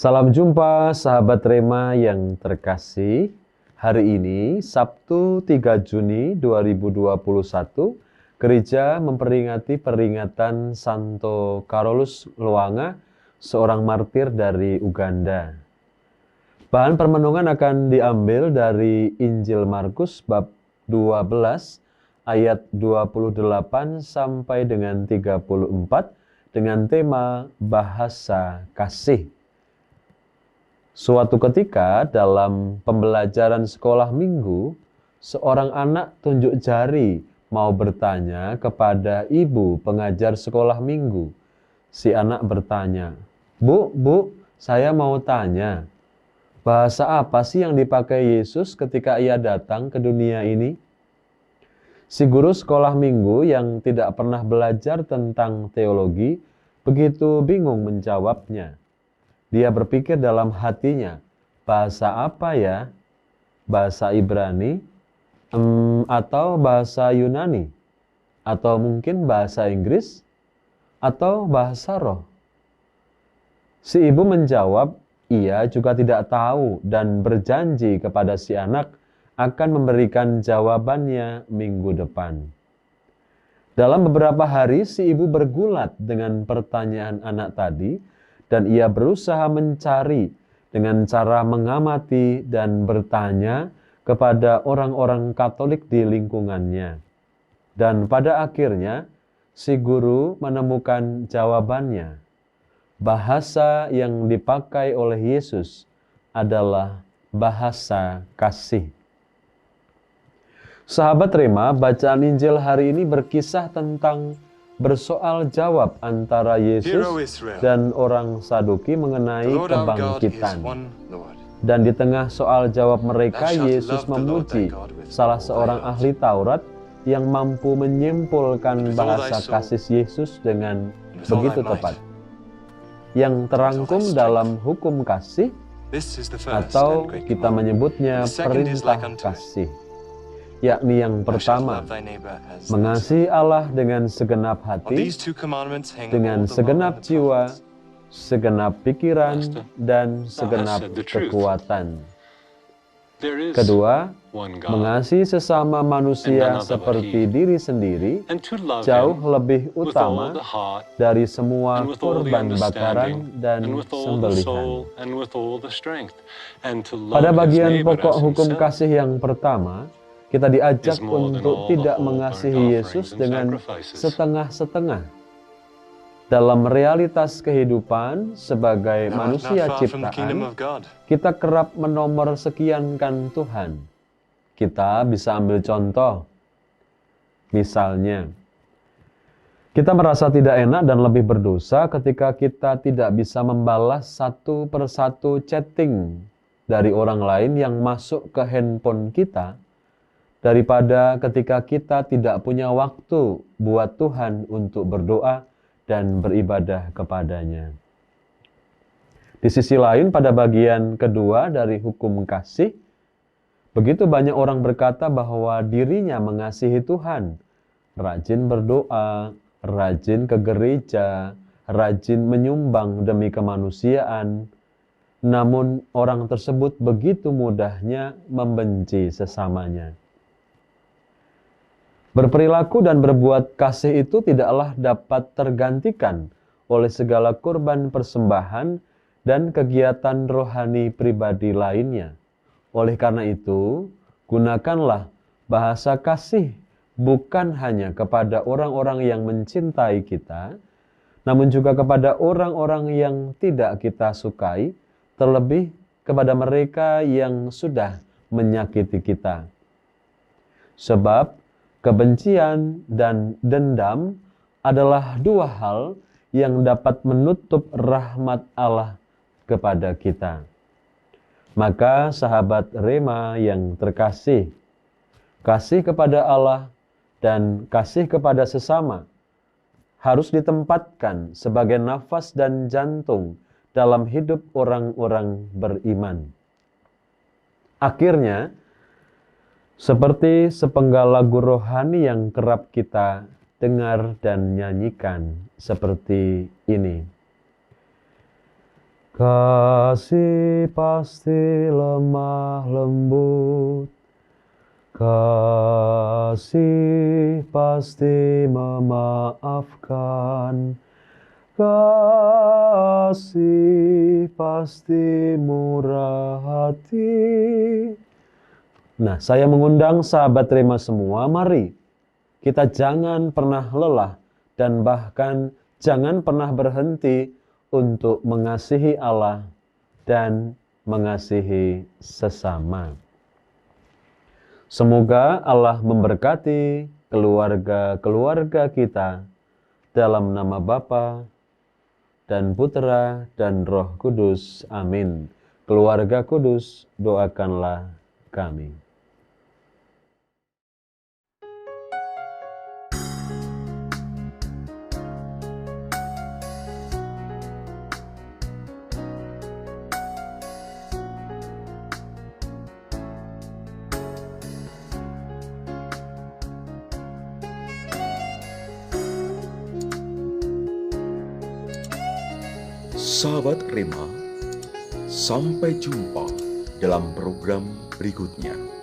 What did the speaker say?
Salam jumpa sahabat Rema yang terkasih. Hari ini Sabtu 3 Juni 2021, gereja memperingati peringatan Santo Carolus Lwanga, seorang martir dari Uganda. Bahan permenungan akan diambil dari Injil Markus bab 12 ayat 28 sampai dengan 34 dengan tema bahasa kasih. Suatu ketika dalam pembelajaran sekolah minggu, seorang anak tunjuk jari mau bertanya kepada ibu pengajar sekolah minggu. Si anak bertanya, Bu, saya mau tanya, bahasa apa sih yang dipakai Yesus ketika ia datang ke dunia ini? Si guru sekolah minggu yang tidak pernah belajar tentang teologi begitu bingung menjawabnya. Dia berpikir dalam hatinya, bahasa apa ya? Bahasa Ibrani? Atau bahasa Yunani? Atau mungkin bahasa Inggris? Atau bahasa Roh? Si ibu menjawab, ia juga tidak tahu dan berjanji kepada si anak akan memberikan jawabannya minggu depan. Dalam beberapa hari si ibu bergulat dengan pertanyaan anak tadi, dan ia berusaha mencari dengan cara mengamati dan bertanya kepada orang-orang Katolik di lingkungannya. Dan pada akhirnya, si guru menemukan jawabannya. Bahasa yang dipakai oleh Yesus adalah bahasa kasih. Sahabat Rema, bacaan Injil hari ini berkisah tentang bersoal jawab antara Yesus dan orang Saduki mengenai kebangkitan. Dan di tengah soal jawab mereka, Yesus memuji salah seorang ahli Taurat yang mampu menyimpulkan bahasa kasih Yesus dengan begitu tepat. Yang terangkum dalam hukum kasih, atau kita menyebutnya perintah kasih. Yakni yang pertama, mengasihi Allah dengan segenap hati, dengan segenap jiwa, segenap pikiran, dan segenap kekuatan. Kedua, mengasihi sesama manusia seperti diri sendiri jauh lebih utama dari semua korban bakaran dan sembelihan. Pada bagian pokok hukum kasih yang pertama, kita diajak untuk tidak mengasihi Yesus dengan setengah-setengah. Dalam realitas kehidupan sebagai manusia ciptaan, kita kerap menomor sekiankan Tuhan. Kita bisa ambil contoh. Misalnya, kita merasa tidak enak dan lebih berdosa ketika kita tidak bisa membalas satu persatu chatting dari orang lain yang masuk ke handphone kita, daripada ketika kita tidak punya waktu buat Tuhan untuk berdoa dan beribadah kepadanya. Di sisi lain, pada bagian kedua dari hukum kasih, begitu banyak orang berkata bahwa dirinya mengasihi Tuhan, rajin berdoa, rajin ke gereja, rajin menyumbang demi kemanusiaan, namun orang tersebut begitu mudahnya membenci sesamanya. Berperilaku dan berbuat kasih itu tidaklah dapat tergantikan oleh segala korban persembahan dan kegiatan rohani pribadi lainnya. Oleh karena itu, gunakanlah bahasa kasih bukan hanya kepada orang-orang yang mencintai kita, namun juga kepada orang-orang yang tidak kita sukai, terlebih kepada mereka yang sudah menyakiti kita. Sebab kebencian dan dendam adalah dua hal yang dapat menutup rahmat Allah kepada kita. Maka sahabat Rema yang terkasih, kasih kepada Allah dan kasih kepada sesama harus ditempatkan sebagai nafas dan jantung dalam hidup orang-orang beriman. Akhirnya, seperti sepenggal lagu rohani yang kerap kita dengar dan nyanyikan seperti ini. Kasih pasti lemah lembut, kasih pasti memaafkan, kasih pasti murah hati. Nah, saya mengundang sahabat Rema semua, mari kita jangan pernah lelah dan bahkan jangan pernah berhenti untuk mengasihi Allah dan mengasihi sesama. Semoga Allah memberkati keluarga-keluarga kita dalam nama Bapa dan Putera dan Roh Kudus. Amin. Keluarga kudus, doakanlah kami. Sahabat Rema, sampai jumpa dalam program berikutnya.